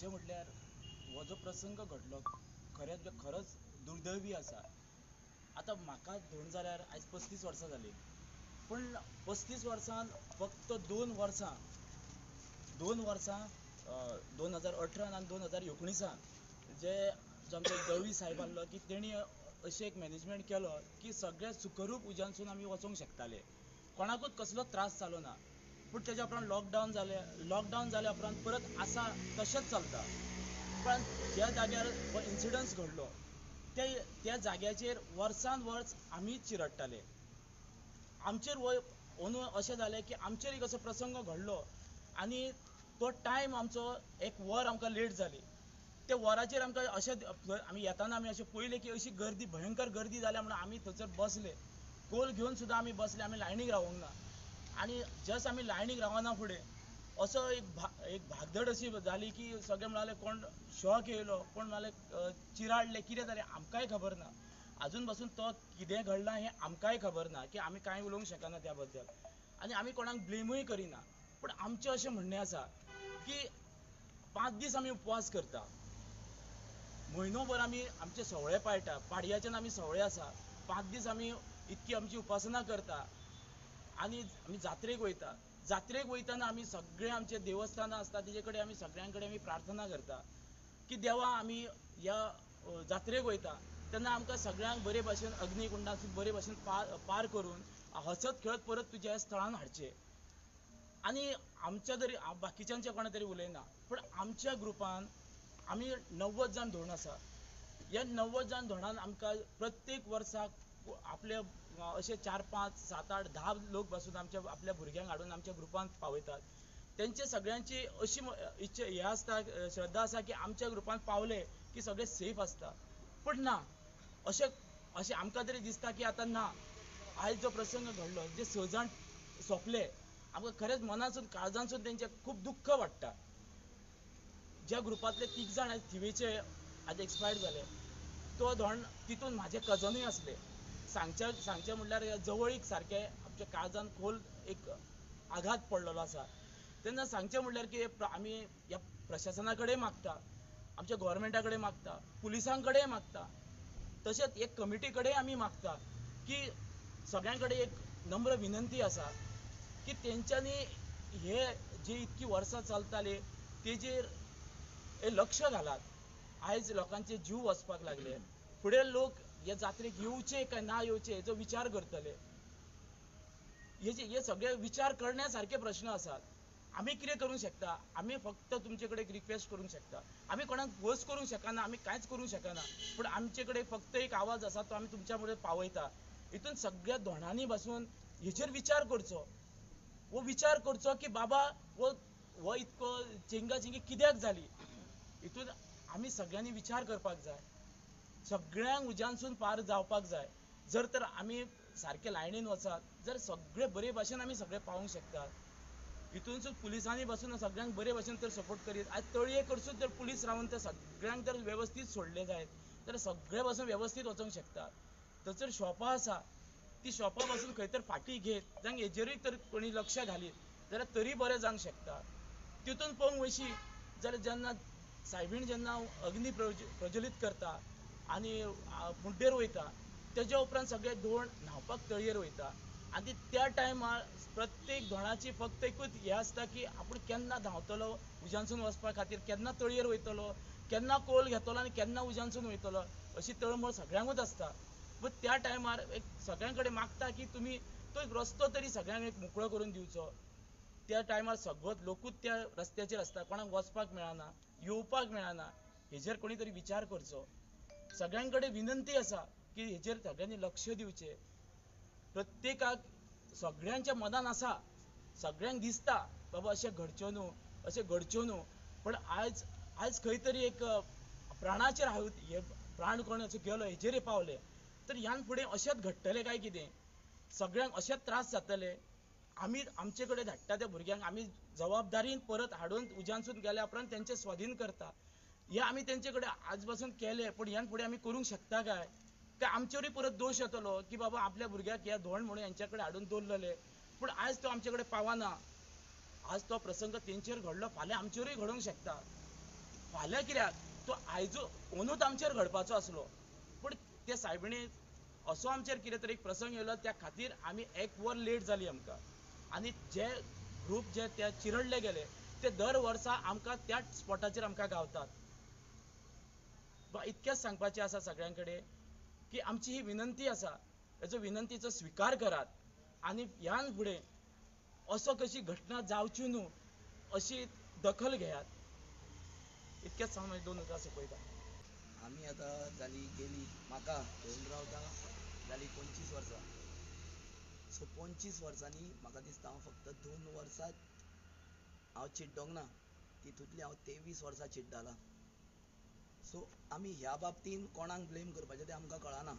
सांगचे म्हटल्यार हो जो प्रसंग घडलो खरंच दुर्दैवी आसा. आता म्हाका धरून जाल्यार आयज 35 वर्सां जाली, पण 35 वर्सां फक्त 2 वर्सां 2018 आनी 2019 जे आमचे दळवी साहेब आसलो की तेणी अशें एक मॅनेजमेंट केलो की सगळे सुखरूप उज्यानसून आमी वचोंक शकताले, कोणाकूच कसलो त्रास जालो ना. पूण तेज्या उपरांत लॉकडावन जाल्या उपरांत परत आसा तशेंच चलता. पण ज्या जाग्यार हो इन्सिडन्स घडलो त्या जाग्याचेर वर्सान वर्स आमीच चिरडटाले. आमचेर अंदू अशें जालें की आमचेर एक असो प्रसंग घडलो आनी तो टायम आमचो एक वर आमकां लेट जाली. त्या वराचेर आमकां अशें आमी येताना आमी अशें पयलें की अशी गर्दी भयंकर गर्दी जाल्या म्हणून आमी थंयसर बसले, कोल घेवन सुद्दां आमी बसले, आमी लायनीक रावूंक ना. आनी जस्ट आमी लायनीक रावना फुडें असो एक भागदड अशी जाली की सगळे म्हणाले कोण शॉक येयलो, कोण म्हणाले चिराडले, कितें जालें आमकांय खबर ना. अजून पासून तो कितें घडलां हें आमकांय खबर ना, की आमी कांय उलोवंक शकना त्या बद्दल आनी आमी कोणाक ब्लेमूय करिना. पूण आमचें अशें म्हणणें आसा की 5 दीस आमी उपवास करता, म्हयनोभर आमी आमचे सवळे पाळटा, पाडयाच्यान आमी सवळे आसा, 5 दीस आमी इतकी आमची उपासना करता आनी आमी जात्रेक वयताना आमी सगळे आमचे देवस्थानां आसता तेजे कडेन आमी सगळ्यां कडेन आमी प्रार्थना करता की देवा आमी ह्या जात्रेक वयता तेन्ना आमकां सगळ्यांक बरे भाशेन अग्निकुंडांतून बरे भाशेन पार करून हसत खेळत परत तुज्या स्थळान हाडचे. आनी आमच्या तरी बाकीच्यांचे कोणा तरी उलयना, पूण आमच्या ग्रुपान आमी 90 जाण धोंड आसा. ह्या 90 जाण धोंडान आमकां प्रत्येक वर्साक आपले अशे 4, 5, 7, 8, 10 लोक पासून आपल्या भुरग्यांक हाडून आमच्या ग्रुपान पावयतात. तेंचे सगळ्यांची अशी इच्छा हे आसता, श्रद्धा आसा की आमच्या ग्रुपान पावले की सगळे सेफ आसता. पण ना, अशें आमकां तरी दिसता की आतां ना. आयज जो प्रसंग घडलो, जे 6 जाण सोंपले, आमकां खरेंच मनासून काळजांसून तेंचे खूब दुख्ख वाडटा. ज्या ग्रुपांतले 3 जाण थिवेचे आज एक्सपायर्ड जाले, तो धोंड तितून म्हाजे कजनूय आसले. सांगचे म्हणल्यार जवळीक सारके आमच्या काळजान खोल एक आघात पडलेलो आसा. तेन्ना सांगचे म्हणल्यार की आमी ह्या प्रशासना कडेन मागता, आमच्या गव्हर्मेंटा कडेन मागता, पुलिसां कडेन मागता, तशेंच एक कमिटी कडेन आमी मागता की सगळ्यां कडेन एक नम्र विनंती आसा की तेंच्यांनी हे जे इतकी वर्सां चलताले तेजेर लक्ष घालात. आयज लोकांचे जीव वचपाक लागले, फुडें लोक ह्या जात्रेक येवचे काय ना येवचे हेचो विचार करतले. हे सगळे विचार करण्यासारखे प्रश्न आसात. आमी कितें करूंक शकता? आमी फक्त तुमचे कडेन एक रिक्वेस्ट करूंक शकता. आमी कोणाक फोर्स करूंक शकना, आमी कांयच करूंक शकना, पूण आमचे कडेन फक्त एक आवाज आसा तो आमी तुमच्या मुळे पावयता. हितून सगळ्या धोंडांनी बसून हेचेर विचार करचो, वो विचार करचो की बाबा वो इतको चेंगाचेंगी कित्याक जाली. हितून आमी सगळ्यांनी विचार करपाक जाय. सगळ्यांक उज्यानसून पार जावपाक जाय. जर तर आमी सारके लायनीन वचात जाल्यार सगळे बरे भाशेन आमी सगळे पावूंक शकतात. हितूनसून पुलिसांनी बसून सगळ्यांक बरे भाशेन तर सपोर्ट करीत. आयज तळये कडसून जर पुलीस रावन तर सगळ्यांक तर वेवस्थीत सोडले जायत जाल्यार सगळे बसून वेवस्थीत वचोंक शकतात. थंयसर शॉपां आसा, ती शॉपां बसून खंय तर फाटी घेत जांक हेजेरूय तर कोणी लक्ष घालीत जाल्यार तरी बरें जावंक शकता. तितून पळोवंक वयशी जाल्यार जेन्ना सायबीण जेन्ना अग्नी प्रज्वलीत करता आनी मुड्डेर वयता तेज्या उपरांत सगळे धोंड न्हांवपाक तळयेर वयता आनी त्या टायमार प्रत्येक धोंडाची फक्त एकूच हें आसता की आपूण केन्ना धांवतलो उज्यानसून वचपा खातीर, केन्ना तळयेर वयतलो, केन्ना कोल घेतलो आनी केन्ना उज्यानसून वयतलो, अशी तळमळ सगळ्यांकूच आसता. पूण त्या टायमार एक सगळ्यां कडेन मागता की तुमी तो एक रस्तो तरी सगळ्यांक एक मोकळो करून दिवचो. त्या टायमार सगळोच लोकूच त्या रस्त्याचेर आसता, कोणाक वचपाक मेळना, येवपाक मेळना. हेजेर कोणी तरी विचार करचो. सगळ्यां कडेन विनंती आसा की हेजेर सगळ्यांनी लक्ष दिवचें. प्रत्येकाक सगळ्यांच्या मनान आसा, सगळ्यांक दिसता बाबा अशें घडच्यो न्हू, पण आयज खंय तरी एक प्राणाचेर प्राण कोण गेलो हेजेर पावले तर ह्यान फुडें अशेंच घडटलें काय कितें, सगळ्यांक अशेंच त्रास जातले. आमी आमचे कडेन धाडटा त्या भुरग्यांक आमी जबाबदारीन परत हाडून उज्यानसून गेल्या उपरांत तेंचे स्वाधीन करता. हे आमी तेंचे कडेन आज पासून केले, पण ह्यान फुडें आमी करूंक शकता काय आमचेरूय परत दोश येतलो की बाबा आपल्या भुरग्याक हे धोंड म्हणून हेंच्या कडेन हाडून दवरलेले, पूण आयज तो आमचे कडेन पावना. आज तो प्रसंग तेंचेर घडलो, फाल्यां आमचेरूय घडोवंक शकता. फाल्यां कित्याक तो आयजो अंदूच आमचेर घडपाचो आसलो पूण ते सायबिणी असो आमचेर कितें तरी प्रसंग येयलो त्या खातीर आमी एक वर लेट जाली आमकां आनी जे ग्रूप जे त्या चिरडले गेले ते दर वर्सा आमकां त्याच स्पॉटाचेर आमकां गावतात. इतकेंच सांगपाचें आसा सगळ्यां कडेन की आमची ही विनंती आसा हेजो विनंतीचो स्विकार करात आनी ह्यान फुडें असो कशी घटना जावची न्हू अशी दखल घेयात. इतकेंच सांगून हांव 2 उतरां सोंपयता. आमी आतां जाली गेली म्हाका धरून रावता जाली 25 वर्सां. सो 25 वर्सांनी म्हाका दिसता हांव फक्त 2 वर्सांच हांव चिड्डोंक ना, तितूंतली हांव 23 वर्सां चिड्डलां. सो आमी ह्या बाबतीन कोणाक ब्लेम करपाचें तें आमकां कळना.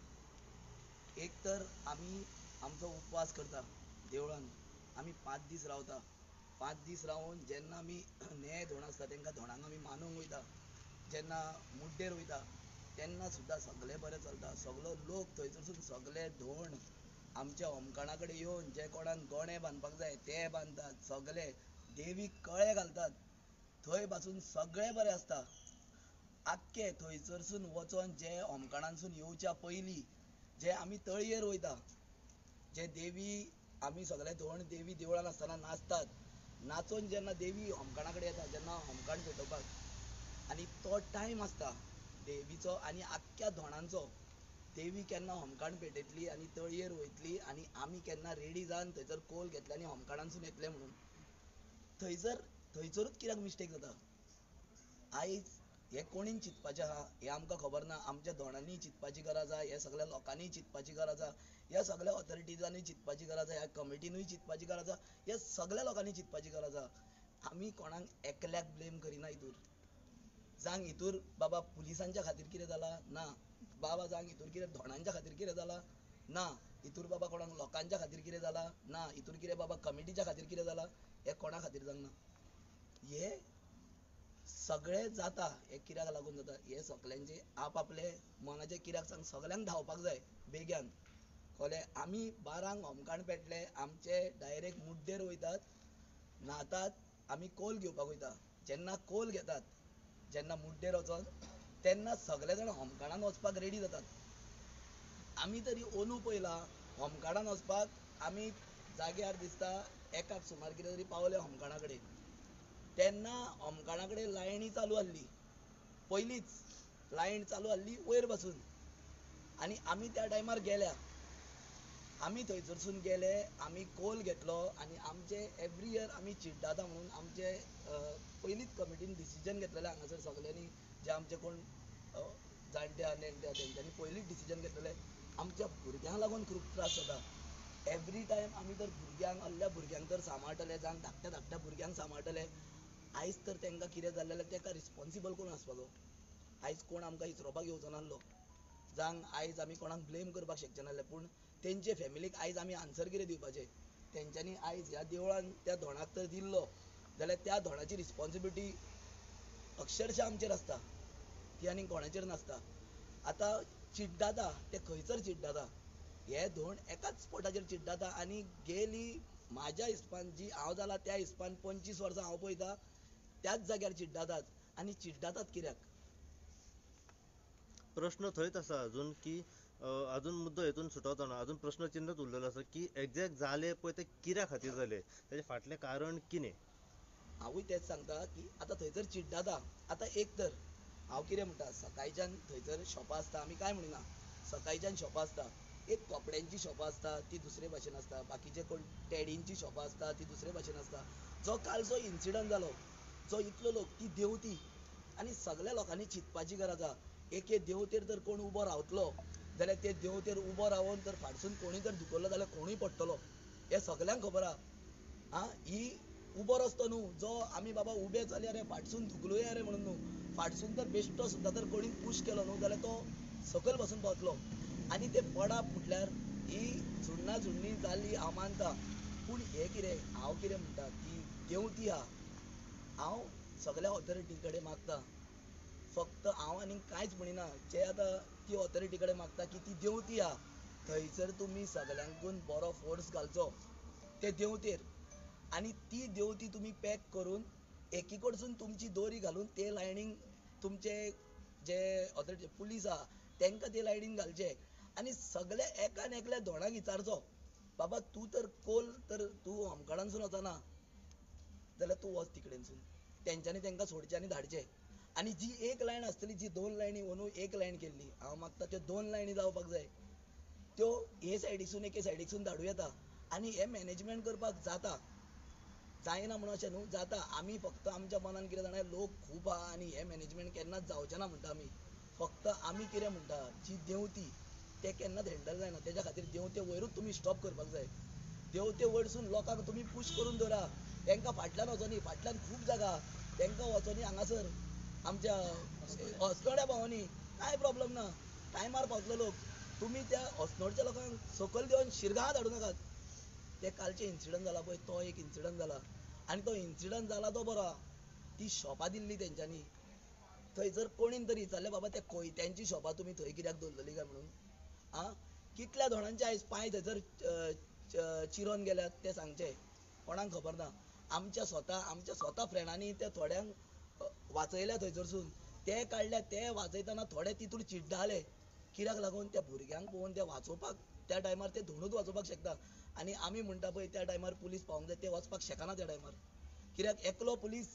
एक तर आमी आमचो उपवास करता देवळान, आमी 5 दीस रावता. 5 दीस रावन जेन्ना आमी नेये धोण आसता तेंकां धोणांक आमी मानूंक वयता, जेन्ना मुड्डेर वयता तेन्ना सुद्दां सगळें बरें चलता. सगळो लोक थंयसरसून सगळे धोंड आमच्या होमखणा कडेन येवन जे कोणाक गोणे बांदपाक जाय ते बांदतात, सगळे देवीक कळे घालतात, थंय पासून सगळें बरें आसता. आख्खे थंयसरसून वचोन जे होमखणांसून येवच्या पयलीं जे आमी तळयेर वयता, जे देवी आमी सगळे धोंड देवी देवळान आसतना नाचतात, नाचोन जेन्ना देवी होमखणा कडेन येता जेन्ना होमखण पेटोवपाक आनी तो टायम आसता देवीचो आनी आख्ख्या धोंडांचो, देवी केन्ना होमखण पेटयतली आनी तळयेर वयतली आनी आमी केन्ना रेडी जावन थंयसर कोल घेतले आनी होमखणांसून येतले म्हणून थंयसरूच कित्याक मिस्टेक जाता. आयज हे कोणीन चिंतपाचें आहा हें आमकां खबर ना. आमच्या धोंडांनी चिंतपाची गरज आहा, हे सगळ्या लोकांनी चिंतपाची गरज आहा, ह्या सगळ्या ऑथॉरिटीजांनी चिंतपाची गरज आहा, ह्या कमिटीनूय चिंतपाची गरज आहा, ह्या सगळ्या लोकांनी चिंतपाची गरज आहा. आमी कोणाक एकल्याक ब्लेम करिना हितूर. जांग हितूर बाबा पुलिसांच्या खातीर कितें जालां ना, बाबा जांग हितूर कितें धोंडांच्या खातीर कितें जालां ना, हितूर बाबा कोणाक लोकांच्या खातीर कितें जालां ना, हितूर कितें बाबा कमिटीच्या खातीर कितें जालां हें कोणा खातीर जावंक ना. हे सगळें जाता हे कित्याक लागून जाता हे सगळ्यांचे आपआपले मनाचे कित्याक सांग सगळ्यांक धांवपाक जाय बेग्यान कळ्ळें. आमी 12ंक होमखण पेटले आमचे डायरेक्ट मुड्डेर वयतात, न्हातात, आमी कोल घेवपाक वयता. जेन्ना कोल घेतात जेन्ना मुड्डेर वचोन तेन्ना सगळे जाण होमखणान वचपाक रेडी जातात. आमी तरी अंदू पयला होमखणान वचपाक आमी जाग्यार दिसता 1 सुमार कितें तरी पावले होमखणा कडेन. तेन्ना होमखणा कडेन लायनी चालू आसली, पयलींच लायन चालू आसली वयर पासून आनी आमी त्या टायमार गेल्या. आमी थंयसरसून गेले, आमी कोल घेतलो आनी आमचे एवरी इयर आमी चिड्डाता म्हणून आमचे पयलींच कमिटीन डिसिजन घेतलेलें हांगासर सगळ्यांनी जे आमचे कोण जाणटे आहा नेणटे तेंच्यांनी पयलींच डिसिजन घेतलेलें आमच्या भुरग्यांक लागून खूब त्रास जाता. एवरी टायम आमी तर भुरग्यांक ahल्या भुरग्यांक तर सांबाळटले जावं धाकट्या भुरग्यांक सांबाळटले. आयज तर तेंकां कितें जालें जाल्यार तेका रिस्पॉन्सिबल कोण आसपाचो. आयज कोण आमकां इसरोवपाक येवचो नासलो. जावं आयज आमी कोणाक ब्लेम करपाक शकचे नासले पूण तेंचे फॅमिलीक आयज आमी आन्सर कितें दिवपाचें. तेंच्यांनी आयज ह्या देवळान त्या धोंडाक तर दिल्लो जाल्यार त्या धोंडाची रिस्पॉन्सिबिलिटी अक्षरशा आमचेर आसता, ती आनी कोणाचेर नासता. आतां चिड्डाता ते खंयसर चिड्डाता, हे धोंड एकाच स्पॉटाचेर चिड्डाता आनी गेली म्हाज्या हिसपान जी हांव जाला त्या हिसपान 25 वर्सां हांव पळयता त्याच जाग्यार चिड्डातात आनी चिड्डातात कित्याक. प्रश्न थंयच आसा अजून की अजून मुद्दो हेतून सुटवतो ना, अजून प्रश्न चिन्हच उरलेलो आसा की एग्जॅक्ट जाले पळय ते कित्या खातीर जाले, तेजे फाटलें कारण कितें. हांवूय तेच सांगता की आतां थंयसर चिड्डाता. आतां एक तर हांव कितें म्हणटा सकाळच्यान थंयसर शॉपां आसता आमी कांय म्हणिना, सकाळच्यान शॉपां आसता. एक कपड्यांची शॉपां आसता ती दुसरे भाशेन आसता, बाकीचे कोण टॅडींची शॉपां आसता ती दुसरे भाशेन आसता. जो कालचो इन्सिडंट जालो जो इतलो लोक ती देंवती आनी सगळ्या लोकांनी चिंतपाची गरज आहा. एके देंवतेर तर कोण उबो रावतलो जाल्यार ते देंवतेर उबो रावन तर फाटसून कोणीय तर धुकल्लो जाल्यार कोणूय पडटलो हें सगळ्यांक खबर आहा. ही उबो रस्तो न्हू जो आमी बाबा उबे जाल्यार रे फाटसून धुकलुया रे म्हणून न्हू, फाटसून तर बेश्टो सुद्दां तर कोणी पुश केलो न्हू जाल्यार तो सकयल बसून पावतलो आनी ते पडप म्हटल्यार ही झुण्णा झुण्णी जाली हांव मानता. पूण हें कितें हांव कितें म्हणटा की देंवती आहा, हांव सगळ्या ऑथॉरिटी कडेन मागता, फक्त हांव आनी कांयच म्हणिना, जे आतां ती ऑथॉरिटी कडेन मागता की ती देंवती आहा थंयसर तुमी सगळ्यांकून बरो फोर्स घालचो ते देंवतेर आनी ती देंवती तुमी पॅक करून एकी कडसून तुमची दोरी घालून ते लायनीक तुमचे जे ऑथॉरिटी पुलीस आहा तांकां ते लायनीन घालचे आनी सगळे एकान एकल्या धोंडाक विचारचो बाबा तूं तर कोल तर तूं होमखणानसून वचना जाल्यार तूं वच तिकडेनसून तेंच्यांनी तांकां सोडचें आनी धाडचें आनी जी एक लायन आसतली जी 2 लायनी अंदू एक लायन केल्ली हांव मागता त्यो 2 लायनी जावपाक जाय त्यो हे सायडीसून एके सायडीसून धाडूं येता आनी हे मॅनेजमेंट करपाक जाता जायना म्हणून अशें न्हू जाता आमी फक्त आमच्या मनान कितें जाणा लोक खूब आहा आनी हे मॅनेजमेंट केन्नाच जावचें ना म्हणटा आमी फक्त आमी कितें म्हणटा जी देंवती ते केन्नाच हँडल जायना तेज्या खातीर देंवते वयरूच तुमी स्टॉप करपाक जाय देंवते वयरसून लोकांक तुमी पुश करून दवरा तांकां फाटल्यान वचोनी फाटल्यान खूब जागा तांकां वचोनी हांगासर आमच्या हसनोड्या पावोनी कांय प्रॉब्लेम ना टायमार पावतलो लोक तुमी त्या हसनोडच्या लोकांक सकयल देवन शिरगांव धाडूं नाकात ते कालचे इन्सिडंट जाला पळय तो एक इन्सिडंट जाला आनी तो इन्सिडंट जाला तो बरो ती शॉपां दिल्ली तेंच्यांनी थंयसर कोणीन तरी विचारलें बाबा त्या कोयत्यांची शॉपां तुमी थंय कित्याक दवरलेली काय म्हणून आं कितल्या जाणांचे आयज पांय थंयसर चिरोन गेल्यात ते सांगचे कोणाक खबर ना आमच्या स्वता फ्रेंडांनी ते थोड्यांक वाचयल्या थंयसरसून ते काडल्या ते वाचयतना थोडे तितून चिड्डाले कित्याक लागून त्या भुरग्यांक पळोवन ते वाचोवपाक त्या टायमार ते धोंडूच वाचोवपाक शकता आनी आमी म्हणटा पळय त्या टायमार पुलीस पावूंक जाय ते वचपाक शकना त्या टायमार कित्याक एकलो पुलीस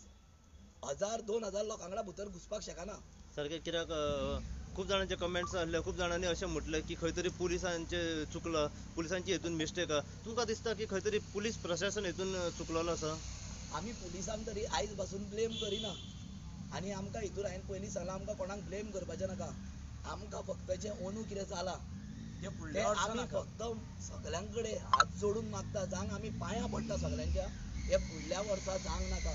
1000-2000 लोकां वांगडा भितर घुसपाक शकना सारकें कित्याक खूब जाणांचे कमेंट्स आसले खूब जाणांनी अशें म्हटलें की खंय तरी पुलिसांचे चुकला पुलिसांची हेतून मिस्टेक आहा तुमकां दिसता की खंय तरी पुलीस प्रशासन हेतून चुकलेलो आसा आमी पुलिसांक तरी आयज पासून ब्लेम करिना आनी आमकां हितूर हांवें पयलीं सांगलां आमकां कोणाक ब्लेम करपाचें नाका आमकां फक्त जें अंदू कितें जालां ते ते फुडल्या आमी फक्त सगळ्यां कडेन हात जोडून मागता जांक आमी पांयां पडटा सगळ्यांच्या हे फुडल्या वर्सा जावंक नाका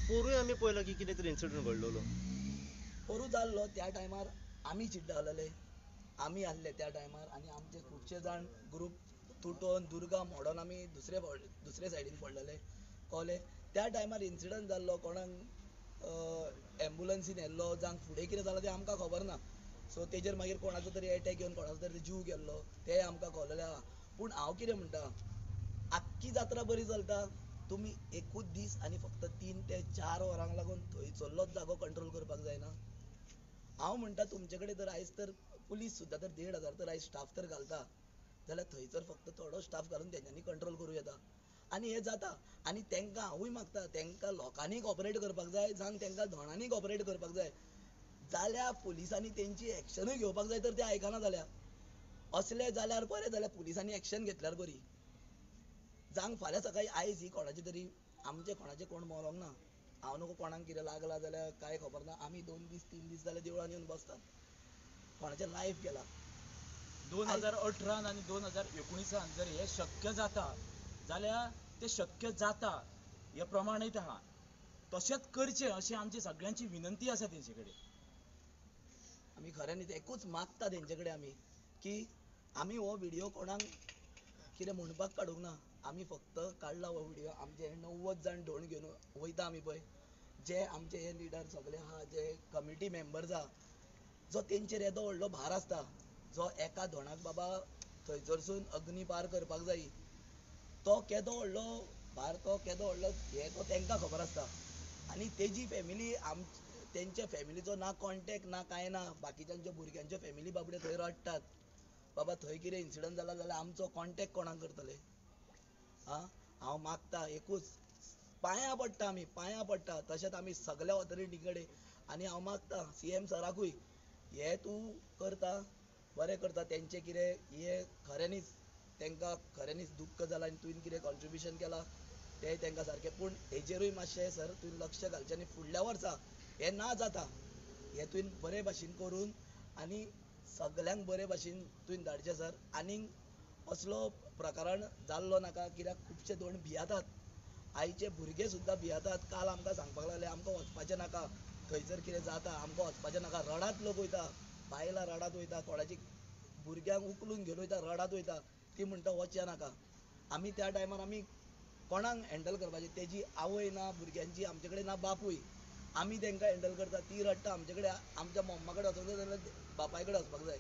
पोरूय आमी पळयलां की कितें तरी इन्सिडंट घडलेलो पोरू जाल्लो त्या टायमार आमी चिड्डालेले आमी आसले त्या टायमार आनी आमचे खुबशे जाण ग्रूप तुटोन दुर्गा मोडोन आमी दुसरे सायडीन पडलेले कळ्ळें त्या टायमार इन्सिडंट जाल्लो कोणाक एम्बुलन्सीन व्हेल्लो जावं फुडें कितें जालां तें आमकां खबर ना सो तेजेर मागीर कोणाचो तरी एटॅक येवन कोणाचो तरी जीव गेल्लो तें आमकां कळलेलें आहा पूण हांव कितें म्हणटा आख्खी जात्रा बरी चलता तुमी एकूच दीस आनी फक्त 3 ते 4 वरांक लागून थंयसरलोच जागो कंट्रोल करपाक जायना हांव म्हणटा तुमचे कडेन तर आयज तर पुलीस सुद्दां तर 1500 तर आयज स्टाफ तर घालता जाल्यार थंयसर फक्त थोडो स्टाफ घालून तेंच्यांनी कंट्रोल करूं येता आनी हें जाता आनी तांकां हांवूय मागता तांकां लोकांनी कॉपरेट करपाक जाय जावं तांकां धोणांनी कॉपरेट करपाक जाय जाल्यार पुलिसांनी तेंची एक्शनूय घेवपाक जाय तर ते आयकना जाल्यार असले जाल्यार बरें जाल्यार पुलिसांनी एक्शन घेतल्यार बरी जांक फाल्यां सकाळी आयज ही कोणाची तरी आमचे कोणाचे कोण मरोंक ना हांव नको कोणाक कितें लागला जाल्यार कांय खबर ना आमी 2 दीस 3 दीस जाल्यार देवळान येवन बसतात कोणाचें लायफ गेला 2018 आनी 2019 जर हे शक्य जाता जाल्यार ते शक्य जाता हे प्रमाणीत आहा तशेंच करचें अशी आमची सगळ्यांची विनंती आसा तेंचे कडेन आमी खऱ्यांनीच एकूच मागता तेंचे कडेन आमी की आमी हो व्हिडिओ कोणाक कितें म्हणपाक काडूंक ना आमी फक्त काडला हो व्हिडिओ आमचे 90 जाण ढोण घेवन वयता आमी पळय जे आमचे हे लिडर सगळे आहा जे कमिटी मेंबर्स आहा जो तेंचेर येदो व्हडलो भार आसता जो एका धोणाक बाबा थंयसरसून अग्नी पार करपाक जायी तो केदो व्हडलो भार तो केदो व्हडलो हे तो तांकां खबर आसता आनी तेजी फॅमिली तेंच्या फॅमिलीचो ना कॉन्टॅक्ट ना कांय ना बाकीच्यांच्या भुरग्यांच्यो फॅमिली बाबडे थंय रडटात बाबा थंय कितें इन्सिडंट जाला जाल्यार आमचो कॉन्टॅक्ट कोणाक करतले आं हांव मागता एकूच पांयां पडटा आमी पांयां पडटा तशेंच आमी सगळ्या ऑथॉरिटी कडेन आनी हांव मागता CM सराकूय हे तूं करता बरें करता तेंचें कितें हे खऱ्यांनीच तांकां खऱ्यांनीच दुख्ख जालां आनी तुवें कितें कॉन्ट्रिब्युशन केलां तें तांकां सारकें पूण हेजेरूय मातशें सर तुवें लक्ष घालचें आनी फुडल्या वर्सा हें ना जाता हें तुवें बरे भाशेन करून आनी सगळ्यांक बरे भाशेन तुवें धाडचें सर आनीक असलो प्रकारान जाल्लो नाका कित्याक खुबशे धोंड भियातात आयचे भुरगे सुद्दां भियातात काल आमकां सांगपाक लागले आमकां वचपाचें नाका थंयसर कितें जाता आमकां वचपाचें नाका रडात लोक वयता बायलां रडात वयता कोणाची भुरग्यांक उखलून घेवन वयता रडात वयता ती म्हणटा वचचें नाका आमी त्या टायमार आमी कोणाक हँडल करपाचें तेजी आवय ना भुरग्यांची आमचे कडेन ना बापूय आमी तांकां हँडल करता ती रडटा आमचे कडेन आमच्या मम्मा कडेन वचूंक जाय जाल्यार बापाय कडेन वचपाक जाय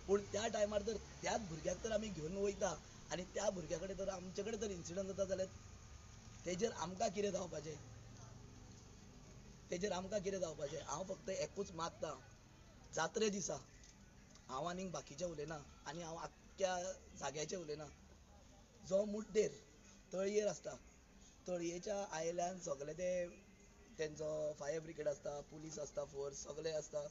पूण त्या टायमार तर त्याच भुरग्याक तर आमी घेवन वयता आनी त्या भुरग्या कडेन तर आमचे कडेन तर इन्सिडंट जाता जाल्यार तेजेर आमकां कितें जावपाचें तेजेर आमकां कितें जावपाचें. हांव फक्त एकूच मागता, जात्रे दिसा हांव आनीक बाकीचे उलयना आनी हांव आख्ख्या जाग्याचे उलयना, जो मुड्डेर तळयेर आसता, तळयेच्या आयल्यान सगळे ते तेंचो फायर ब्रिगेड आसता, पुलीस आसता, फोर्स सगळे आसता,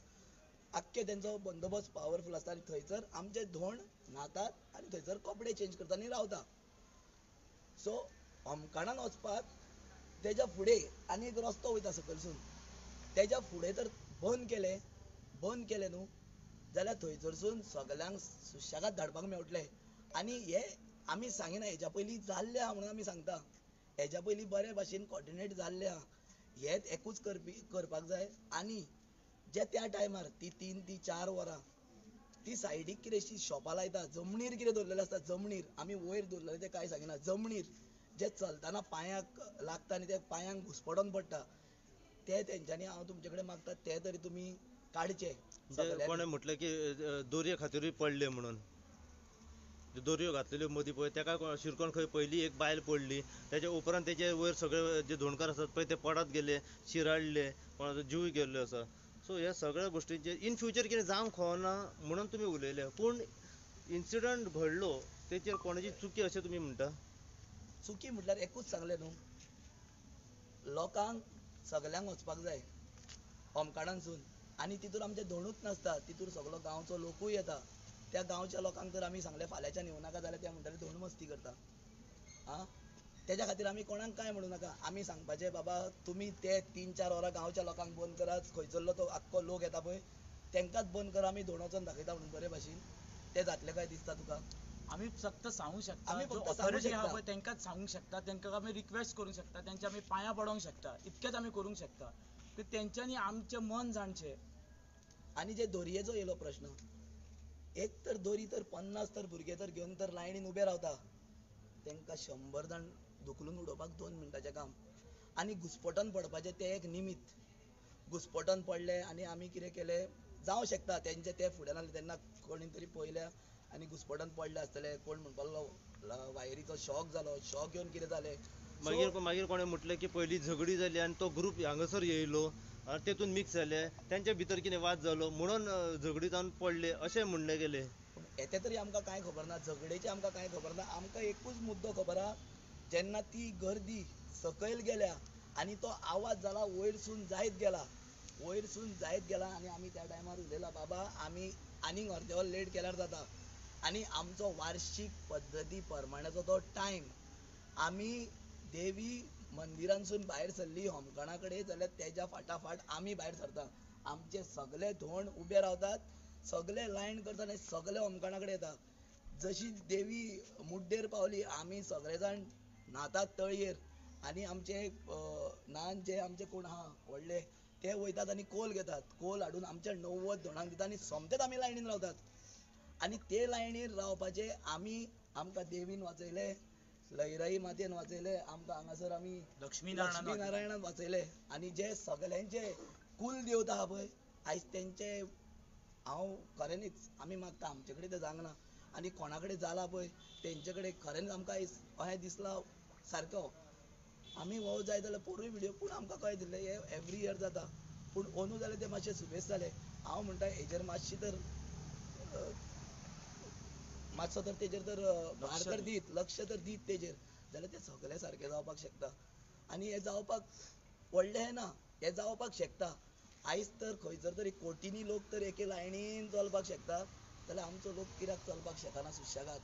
आख्खे तेंचो बंदोबस्त पावरफूल आसता आनी थंयसर आमचे धोंड न्हातात आनी थंयसर कपडे चेंज करता आनी रावता. सो होमखणान वचपाक तेच्या फुडें आनी एक रस्तो वयता सकयलसून, तेच्या फुडें तर बंद केले न्हू जाल्यार थंयसरसून सगल्यांक सुशेगाद धाडपाक मेळटले. आनी हे आमी सांगिना, हेच्या पयलीं जाल्ले आहा म्हणून आमी सांगता, हेच्या पयलीं बरे भाशेन कॉर्डिनेट जाल्ले आहा. हेच एकूच करपाक जाय. आनी जे त्या टायमार ती 3 ती 4 वरां ती सायडीक कितें शॉपां लायता, जमनीर कितें दवरलेलें आसता, जमनीर आमी वयर दवरलेलें तें कांय सांगिना, जमनीर जे चलताना पांयांक लागता आनी ते पांयांक घुस्पटोन पडटा, ते तेंच्यांनी हांव तुमचे कडेन मागता ते तरी तुमी काडचे. कोणें म्हटलें की दोरये खातीरूय पडले म्हणून, दोरयो घातलेल्यो मदीं पळय तेका शिरकोन खंय पयलीं एक बायल पडली, तेच्या उपरांत तेचे वयर सगळे जे धोंडकार आसात पळय ते पडत गेले, शिराळ्ळे, कोणाचो जीव गेल्लो आसा. सो ह्या सगळ्या गोश्टींचे इन फ्युचर कितें जावंक खोना म्हणून तुमी उलयले, पूण इन्सिडंट घडलो तेचेर कोणाची चुकी अशें तुमी म्हणटा? चुकी म्हटल्यार एकूच सांगलें न्हू, लोकांक सगल्यांक वचपाक जाय होमखणानसून, आनी तितूर आमचें धोंडूच नासता, तितूर सगळो गांवचो लोकूय येता. त्या गांवच्या लोकांक जर आमी सांगलें फाल्यांच्यान येवं नाका जाल्यार ते म्हणटले धोंड मस्ती करता. तेच्या खातीर आमी कोणाक कांय म्हणूं नाका. आमी सांगपाचें बाबा तुमी ते 3-4 वरां गांवच्या लोकांक बंद करात, खंयसरलो तो आख्खो लोक येता पळय तेंकांच बंद करा, आमी धोंड वचोन दाखयता म्हणून बरे भाशेन. तें जातलें काय दिसता तुका? आमी फक्त सांगूंक शकता, आमी जो फक्त सांगूंक ऑथॉरिटी आहा शकता. पळय तेंकाच सांगूंक शकता, तेंकां आमी रिक्वेस्ट करूंक शकता, तेंच्या आमी पांयां पडोंक शकता, इतकेंच आमी करूंक शकता की तेंच्यांनी आमचें मन जाणचें. आनी जे दोरयेचो येयलो प्रश्न, एक तर दोरी तर 50 तर भुरगे तर घेवन तर लायनीन उबे रावता, तेंकां 100 जाण धुकलून उडोवपाक 2 मिनटाचें काम. आनी घुस्पटोन पडपाचें तें एक निमित, घुस्पटोन पडले आनी आमी कितें केलें, जावं शकता तेंचे ते फुड्यान आसले तेन्ना कोणी तरी पळयल्या आनी घुस्पटोन पडले आसतले, कोण म्हणपाक लागलो वायरीचो शॉक जालो, शॉक येवन कितें जालें. मागीर कोणें म्हटलें की पयलीं झगडी जाली आनी तो ग्रूप हांगासर येयलो, तेतून मिक्स जाले, तेंच्या भितर कितें वाद जालो म्हणून झगडी जावन पडले अशें म्हणलें गेलें. पूण येते तरी आमकां कांय खबर ना, झगडेचें आमकां कांय खबर ना. आमकां एकूच मुद्दो खबर आहा, जेन्ना ती गर्दी सकयल गेल्या आनी तो आवाज जाला वयरसून जायत गेला आनी आमी त्या टायमार उलयला बाबा आमी आनीक अर्दे वर लेट केल्यार जाता. आनी आमचो वार्शीक पद्दती प्रमाणेचो तो टायम, आमी देवी मंदिरांसून भायर सरली होमखणा कडेन जाल्यार तेच्या फाटाफाट आमी भायर सरता. आमचे सगळे धोंड उबे रावतात, सगळे लायन करतात आनी सगळे होमखणा कडेन येता. जशी देवी मुड्डेर पावली आमी सगळे जाण न्हातात तळयेर आनी आमचे न्हान जे आमचे कोण आहा व्हडले ते वयतात आनी कोल घेतात, कोल हाडून आमच्या 90 धोंडांक दिता आनी सोमतेच आमी लायनीन रावतात. आनी ते लायनीर रावपाचे आमकां देवीन वाचयले, लयराई मातयेन वाचयले, आमकां हांगासर आमी लक्ष्मी नारायणान वाचयले. आनी जे सगल्यांचे कुल देवता आहा पळय आयज तेंचे हांव खऱ्यांनीच आमी मागता आमचे कडेन तें जावंक ना आनी कोणा कडेन जाला पळय तेंचे कडेन खऱ्यांनीच आमकां आयज अशें दिसला सारको आमी हो जाय जाल्यार पळोवं व्हिडियो. पूण आमकां कळ्ळें दिसलें हे एवरी इयर जाता. पूण अंदू जाल्यार ते मातशे सुबेज जाले. हांव म्हणटा हेजेर मातशी तर मातसो तर तेजेर तर भार तर दीत, लक्ष तर दीत तेजेर, जाल्यार ते सगळे सारकें जावपाक शकता. आनी हे जावपाक व्हडलें हें ना, हें जावपाक शकता. आयज तर खंयसर तरी कोटींनी लोक तर एके लायनीन चलपाक शकता, जाल्यार आमचो लोक कित्याक चलपाक शकना सुशेगाद?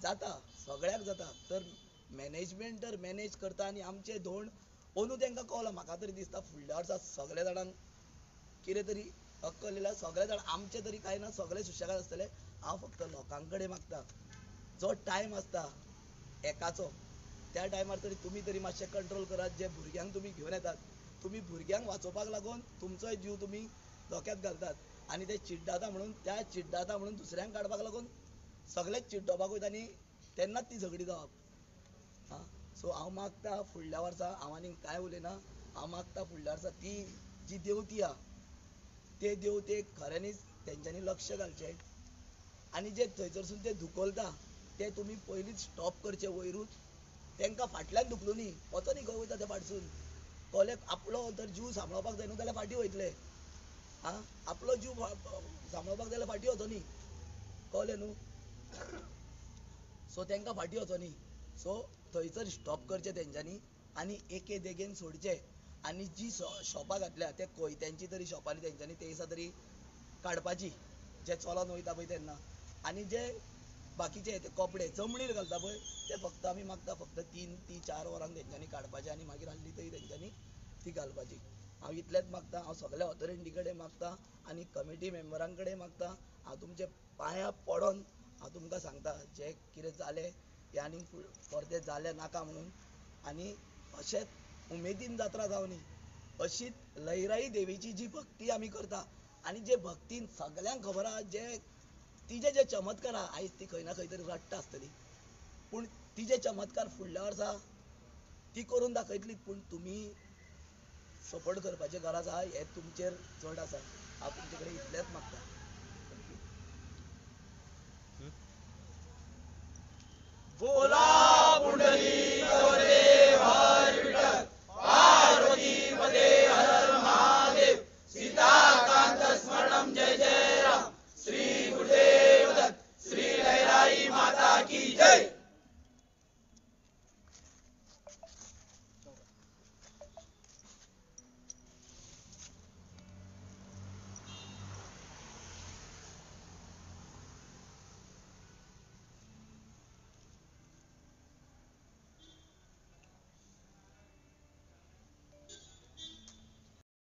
जाता, सगळ्याक जाता. तर मॅनेजमेंट तर मॅनेज करता आनी आमचे धोंड अंदू तेंकां कळना. म्हाका तरी दिसता फुडल्या वर्सा सगळ्या जाणांक कितें तरी अक्कल येयल्या, सगळे जाण आमचे तरी कांय ना, सगळे सुशेगाद आसतले. हांव फक्त लोकां कडेन मागता, जो टायम आसता एकाचो त्या टायमार तरी तुमी तरी मातशें कंट्रोल करात. जे भुरग्यांक तुमी घेवन येतात, तुमी भुरग्यांक वाचोवपाक लागून तुमचोय जीव तुमी धोक्यांत घालतात आनी ते चिड्डाता म्हणून दुसऱ्यांक काडपाक लागून सगळेच चिड्डोवपाक वयता आनी तेन्नाच ती झगडी जावप. सो हांव मागता फुडल्या वर्सा, हांव आनीक कांय उलयना, हांव मागता फुडल्या वर्सा ती जी देवती आहा ते देवतेक खऱ्यांनीच तेंच्यांनी लक्ष घालचें आनी जे थंयसरसून ते धुकलता ते तुमी पयलींच स्टॉप करचे वयरूच. तेंकां फाटल्यान धुकलुनी वचोनी खंय वयता ते फाटसून. कोले आपलो जर जीव सांबाळपाक जाय न्हू जाल्यार फाटीं वयतले हा आपलो जीव सांबाळपाक जाल्यार फाटीं वचो न्ही कळ्ळें न्हू सो तांकां फाटीं वचो न्ही सो थंयसर स्टॉप करचें तेंच्यांनी आनी एके देगेन सोडचे आनी जी शॉपां घातल्या ते कोयत्यांची तरी शॉपांनी तेंच्यांनी ते दिसा तरी काडपाची जे चलोन वयता पळय तेन्ना आनी जे बाकीचे ते कपडे जमणीर घालता पळय ते फक्त आमी मागता फक्त 3 ते 4 वरांक तेंच्यांनी काडपाचे आनी मागीर आहली तरी तेंच्यांनी ती घालपाची हांव इतलेंच मागता हांव सगळ्या ऑथॉरिटी कडेन मागता आनी कमिटी मेंबरां कडेन मागता हांव तुमचे पांयां पडोन हांव तुमकां सांगता जे कितें जालें तें आनी परतें जालें नाका म्हणून आनी अशेंच उमेदीन जात्रा जावनी अशीच लयराई देवीची जी भक्ती आमी करता आनी जे भक्तीन सगल्यांक खबर आहा जे तिचे जे चमत्कार आहा आयज ती खंय ना खंय तरी रडटा आसतली पूण तिचे चमत्कार फुडल्या वर्सा ती करून दाखयतली पूण तुमी सपोर्ट करपाची गरज आहा हें तुमचेर चड आसा हांव तुमचे कडेन इतलेंच मागता बोला